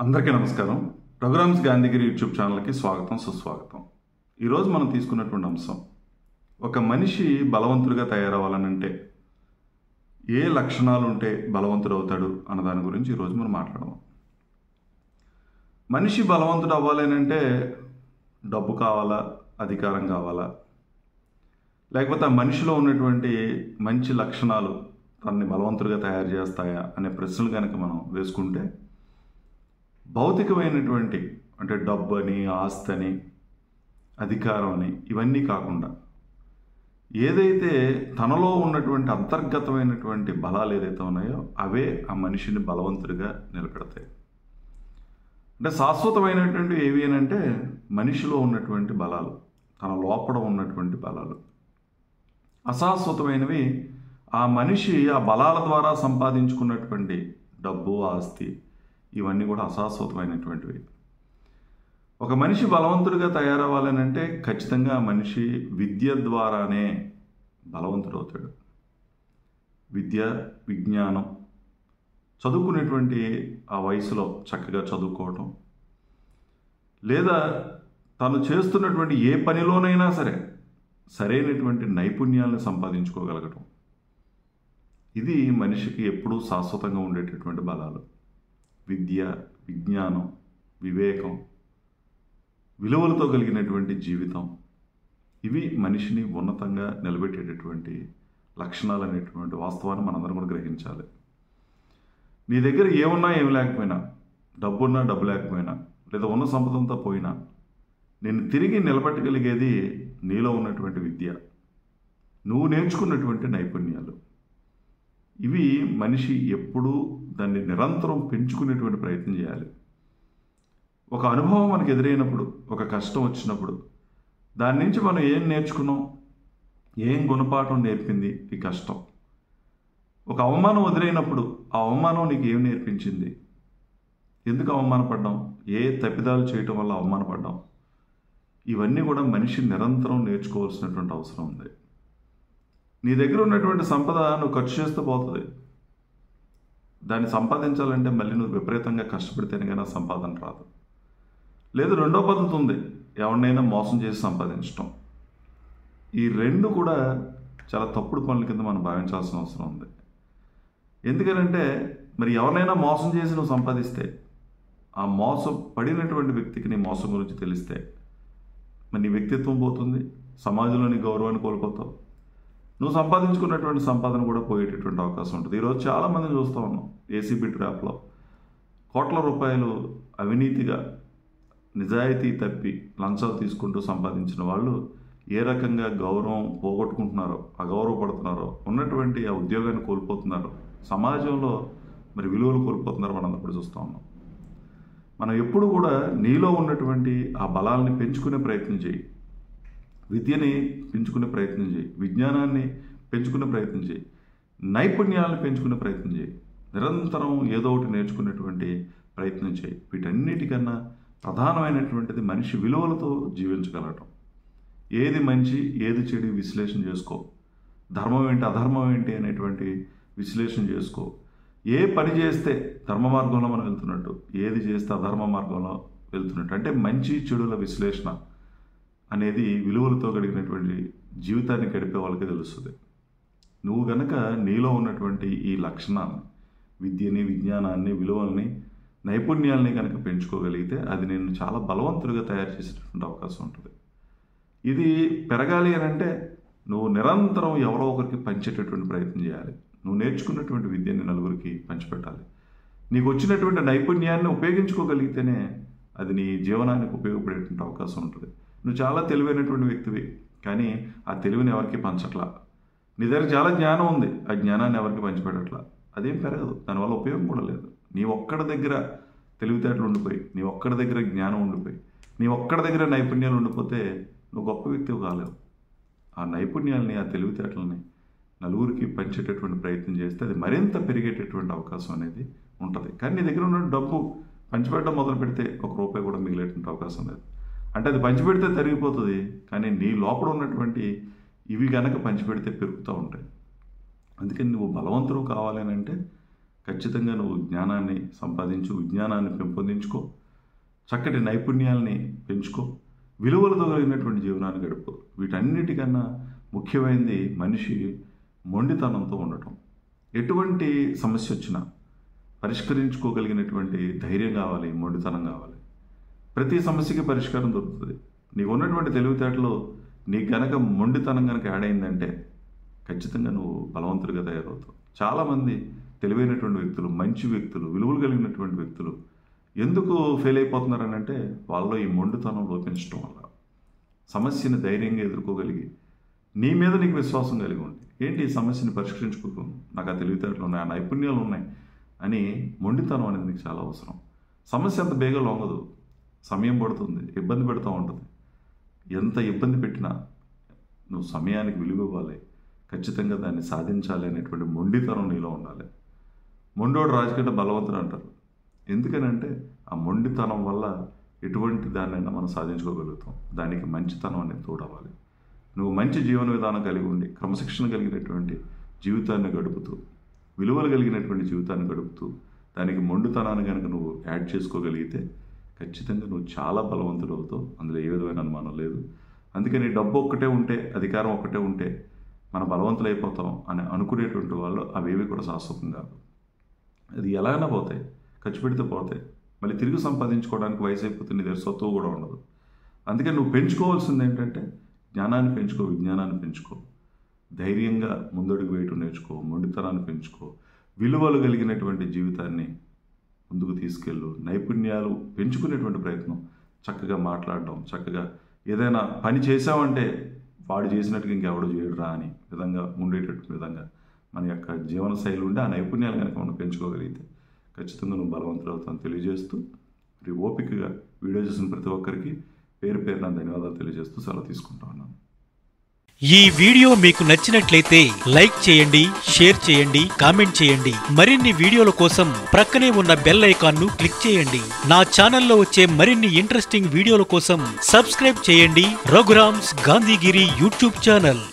అందరికీ నమస్కారం. Programmes Gandhigiri YouTube ఛానల్కి స్వాగతం, సుస్వాగతం. ఈరోజు మనం తీసుకున్నటువంటి అంశం, ఒక మనిషి బలవంతుడిగా తయారవ్వాలనంటే ఏ లక్షణాలు ఉంటే బలవంతుడు అవుతాడు అన్న దాని గురించి ఈరోజు మనం మాట్లాడదాం. మనిషి బలవంతుడు అవ్వాలనంటే డబ్బు కావాలా, అధికారం కావాలా, లేకపోతే ఆ మనిషిలో ఉన్నటువంటి మంచి లక్షణాలు తనని బలవంతుడిగా తయారు చేస్తాయా అనే ప్రశ్నలు కనుక మనం వేసుకుంటే, భౌతికమైనటువంటి అంటే డబ్బు అని, ఆస్తి అని, అధికారం అని ఇవన్నీ కాకుండా ఏదైతే తనలో ఉన్నటువంటి అంతర్గతమైనటువంటి బలాలు ఏదైతే ఉన్నాయో అవే ఆ మనిషిని బలవంతుడిగా నిలబెడతాయి. అంటే శాశ్వతమైనటువంటి ఏవి అని అంటే మనిషిలో ఉన్నటువంటి బలాలు, తన లోపల ఉన్నటువంటి బలాలు. అశాశ్వతమైనవి ఆ మనిషి ఆ బలాల ద్వారా సంపాదించుకున్నటువంటి డబ్బు, ఆస్తి, ఇవన్నీ కూడా అశాశ్వతమైనటువంటివి. ఒక మనిషి బలవంతుడిగా తయారవ్వాలని అంటే ఖచ్చితంగా ఆ మనిషి విద్య ద్వారానే బలవంతుడు అవుతాడు. విద్య, విజ్ఞానం, చదువుకునేటువంటి ఆ వయసులో చక్కగా చదువుకోవటం, లేదా తను చేస్తున్నటువంటి ఏ పనిలోనైనా సరే సరైనటువంటి నైపుణ్యాలను సంపాదించుకోగలగటం, ఇది మనిషికి ఎప్పుడూ శాశ్వతంగా ఉండేటటువంటి బలాలు. విద్య, విజ్ఞానం, వివేకం, విలువలతో కలిగినటువంటి జీవితం, ఇవి మనిషిని ఉన్నతంగా నిలబెట్టేటటువంటి లక్షణాలు అనేటువంటి వాస్తవాన్ని మనందరం కూడా గ్రహించాలి. నీ దగ్గర ఏమున్నా ఏమి లేకపోయినా, డబ్బున్నా డబ్బు లేకపోయినా, లేదా ఉన్న సంపదంతా పోయినా, నేను తిరిగి నిలబెట్టగలిగేది నీలో ఉన్నటువంటి విద్య, నువ్వు నేర్చుకున్నటువంటి నైపుణ్యాలు. ఇవి మనిషి ఎప్పుడూ దాన్ని నిరంతరం పెంచుకునేటువంటి ప్రయత్నం చేయాలి. ఒక అనుభవం మనకు ఎదురైనప్పుడు, ఒక కష్టం వచ్చినప్పుడు, దాని నుంచి మనం ఏం నేర్చుకున్నాం, ఏం గుణపాఠం నేర్పింది ఈ కష్టం. ఒక అవమానం ఎదురైనప్పుడు ఆ అవమానం నీకు ఏం నేర్పించింది, ఎందుకు అవమానపడ్డాం, ఏ తప్పిదాలు చేయటం వల్ల అవమానపడ్డాం, ఇవన్నీ కూడా మనిషి నిరంతరం నేర్చుకోవాల్సినటువంటి అవసరం ఉంది. నీ దగ్గర ఉన్నటువంటి సంపద నువ్వు ఖర్చు చేస్తూ పోతుంది. దాన్ని సంపాదించాలంటే మళ్ళీ నువ్వు విపరీతంగా కష్టపడితేనే కానీ సంపాదన రాదు. లేదు, రెండో పద్ధతి ఉంది, ఎవరినైనా మోసం చేసి సంపాదించడం. ఈ రెండు కూడా చాలా తప్పుడు పనుల కింద మనం భావించాల్సిన అవసరం ఉంది. ఎందుకనంటే మరి ఎవరినైనా మోసం చేసి నువ్వు సంపాదిస్తే, ఆ మోసం పడినటువంటి వ్యక్తికి నీ మోసం గురించి తెలిస్తే మరి నీ వ్యక్తిత్వం పోతుంది, సమాజంలోని గౌరవాన్ని కోల్పోతావు, నువ్వు సంపాదించుకున్నటువంటి సంపాదన కూడా పోయేటటువంటి అవకాశం ఉంటుంది. ఈరోజు చాలామందిని చూస్తూ ఉన్నాం. ఏసీబీ ట్రాప్లో కోట్ల రూపాయలు అవినీతిగా, నిజాయితీ తప్పి లంచాలు తీసుకుంటూ సంపాదించిన వాళ్ళు ఏ రకంగా గౌరవం పోగొట్టుకుంటున్నారో, అగౌరవపడుతున్నారో, ఉన్నటువంటి ఆ ఉద్యోగాన్ని కోల్పోతున్నారో, సమాజంలో మరి విలువలు కోల్పోతున్నారో మనం అప్పుడు చూస్తూ ఉన్నాం. మనం ఎప్పుడు కూడా నీలో ఉన్నటువంటి ఆ బలాల్ని పెంచుకునే ప్రయత్నం చేయి. విద్యని పెంచుకునే ప్రయత్నం చేయి, విజ్ఞానాన్ని పెంచుకునే ప్రయత్నం చేయి, నైపుణ్యాలను పెంచుకునే ప్రయత్నం చేయి, నిరంతరం ఏదో ఒకటి నేర్చుకునేటువంటి ప్రయత్నం చేయి. వీటన్నిటికన్నా ప్రధానమైనటువంటిది మనిషి విలువలతో జీవించగలగటం. ఏది మంచి, ఏది చెడు విశ్లేషణ చేసుకో. ధర్మం ఏంటి, అధర్మం ఏంటి అనేటువంటి విశ్లేషణ చేసుకో. ఏ పని చేస్తే ధర్మ మార్గంలో మనం వెళ్తున్నట్టు, ఏది చేస్తే అధర్మ మార్గంలో వెళ్తున్నట్టు, అంటే మంచి చెడుల విశ్లేషణ అనేది విలువలతో కలిగినటువంటి జీవితాన్ని గడిపే వాళ్ళకి తెలుస్తుంది. నువ్వు గనక నీలో ఉన్నటువంటి ఈ లక్షణాన్ని, విద్యని, విజ్ఞానాన్ని, విలువల్ని, నైపుణ్యాలని కనుక పెంచుకోగలిగితే అది నేను చాలా బలవంతుడిగా తయారు చేసేటటువంటి అవకాశం ఉంటుంది. ఇది పెరగాలి అని అంటే నువ్వు నిరంతరం ఎవరో ఒకరికి పంచేటటువంటి ప్రయత్నం చేయాలి. నువ్వు నేర్చుకున్నటువంటి విద్యని నలుగురికి పంచిపెట్టాలి. నీకు వచ్చినటువంటి నైపుణ్యాన్ని ఉపయోగించుకోగలిగితేనే అది నీ జీవనానికి ఉపయోగపడేటువంటి అవకాశం ఉంటుంది. నువ్వు చాలా తెలివైనటువంటి వ్యక్తివి, కానీ ఆ తెలివిని ఎవరికి పంచట్లా. నీ దగ్గర చాలా జ్ఞానం ఉంది, ఆ జ్ఞానాన్ని ఎవరికి పంచిపెట్టట్లా. అదేం పెరగదు, దానివల్ల ఉపయోగం కూడా లేదు. నీ ఒక్కడి దగ్గర తెలివితేటలు ఉండిపోయి, నీ ఒక్కడి దగ్గర జ్ఞానం ఉండిపోయి, నీ ఒక్కడి దగ్గర నైపుణ్యాలు ఉండిపోతే నువ్వు గొప్ప వ్యక్తివి కాలేవు. ఆ నైపుణ్యాలని, ఆ తెలివితేటలని నలుగురికి పంచేటటువంటి ప్రయత్నం చేస్తే అది మరింత పెరిగేటటువంటి అవకాశం అనేది ఉంటుంది. కానీ నీ దగ్గర ఉన్న డబ్బు పంచిపెట్టడం మొదలు పెడితే ఒక రూపాయి కూడా మిగిలేటువంటి అవకాశం లేదు. అంటే అది పంచిపెడితే తరిగిపోతుంది, కానీ నీ లోపల ఉన్నటువంటి ఇవి కనుక పంచిపెడితే పెరుగుతూ ఉంటాయి. అందుకని నువ్వు బలవంతుడు కావాలని అంటే ఖచ్చితంగా నువ్వు జ్ఞానాన్ని సంపాదించు, విజ్ఞానాన్ని పెంపొందించుకో, చక్కటి నైపుణ్యాలని పెంచుకో, విలువలతో కలిగినటువంటి జీవనాన్ని గడుపు. వీటన్నిటికన్నా ముఖ్యమైనది మనిషి మొండితనంతో ఉండటం. ఎటువంటి సమస్య వచ్చినా పరిష్కరించుకోగలిగినటువంటి ధైర్యం కావాలి, మొండితనం కావాలి. ప్రతి సమస్యకి పరిష్కారం దొరుకుతుంది. నీకు ఉన్నటువంటి తెలివితేటలో నీకు గనక మొండితనం కనుక యాడ్ అయిందంటే ఖచ్చితంగా నువ్వు బలవంతుడిగా తయారవుతావు. చాలామంది తెలివైనటువంటి వ్యక్తులు, మంచి వ్యక్తులు, విలువలు కలిగినటువంటి వ్యక్తులు ఎందుకు ఫెయిల్ అయిపోతున్నారని అంటే వాళ్ళలో ఈ మొండితనం లోపించడం వల్ల. సమస్యని ధైర్యంగా ఎదుర్కోగలిగి నీ మీద నీకు విశ్వాసం కలిగి ఉండి, ఏంటి ఈ సమస్యని పరిష్కరించుకోగలను, నాకు ఆ తెలివితేటలు ఉన్నాయి, ఆ నైపుణ్యాలు ఉన్నాయి అని మొండితనం అనేది నీకు చాలా అవసరం. సమస్య అంత బేగా లొంగదు, సమయం పడుతుంది, ఇబ్బంది పెడుతూ ఉంటుంది. ఎంత ఇబ్బంది పెట్టినా నువ్వు సమయానికి విలువ ఇవ్వాలి, ఖచ్చితంగా దాన్ని సాధించాలి అనేటువంటి మొండితనం నీలో ఉండాలి. మొండోడు రాజకీయ బలవంతుడు అంటారు. ఎందుకనంటే ఆ మొండితనం వల్ల ఎటువంటి దాన్నైనా మనం సాధించుకోగలుగుతాం. దానికి మంచితనం అనేది తోడవాలి. నువ్వు మంచి జీవన విధానం కలిగి ఉండి, క్రమశిక్షణ కలిగినటువంటి జీవితాన్ని గడుపుతూ, విలువలు కలిగినటువంటి జీవితాన్ని గడుపుతూ, దానికి మొండితనాన్ని కనుక నువ్వు యాడ్ చేసుకోగలిగితే ఖచ్చితంగా నువ్వు చాలా బలవంతుడు అవుతావు. అందులో ఏ విధమైన అనుమానం లేదు. అందుకని డబ్బు ఒక్కటే ఉంటే, అధికారం ఒక్కటే ఉంటే మనం బలవంతులు అయిపోతాం అని అనుకునేటువంటి వాళ్ళు అవేవి కూడా శాశ్వతం కాదు. అది ఎలాగైనా పోతాయి, ఖర్చు పెడితే పోతాయి. మళ్ళీ తిరిగి సంపాదించుకోవడానికి వయసు అయిపోతే నీ దగ్గర సొత్తు కూడా ఉండదు. అందుకని నువ్వు పెంచుకోవాల్సింది ఏంటంటే జ్ఞానాన్ని పెంచుకో, విజ్ఞానాన్ని పెంచుకో, ధైర్యంగా ముందడుగు వేయటం నేర్చుకో, మొండితనాన్ని పెంచుకో, విలువలు కలిగినటువంటి జీవితాన్ని ముందుకు తీసుకెళ్ళు, నైపుణ్యాలు పెంచుకునేటువంటి ప్రయత్నం, చక్కగా మాట్లాడడం, చక్కగా ఏదైనా పని చేసావంటే వాడు చేసినట్టుగా ఇంకెవడు చేయడురా అని విధంగా ఉండేటటువంటి విధంగా మన యొక్క జీవన శైలి ఉండి ఆ నైపుణ్యాలు కనుక మనం పెంచుకోగలిగితే ఖచ్చితంగా నువ్వు బలవంతులు అవుతాను తెలియజేస్తూ, మరి ఓపికగా వీడియో చూసిన ప్రతి ఒక్కరికి పేరు పేరున ధన్యవాదాలు తెలియజేస్తూ సెలవు తీసుకుంటా ఉన్నాను. ఈ వీడియో మీకు నచ్చినట్లయితే లైక్ చేయండి, షేర్ చేయండి, కామెంట్ చేయండి. మరిన్ని వీడియోల కోసం ప్రక్కనే ఉన్న బెల్ ఐకాన్ ను క్లిక్ చేయండి. నా ఛానల్లో వచ్చే మరిన్ని ఇంట్రెస్టింగ్ వీడియోల కోసం సబ్స్క్రైబ్ చేయండి రఘురామ్స్ గాంధీగిరి యూట్యూబ్ ఛానల్.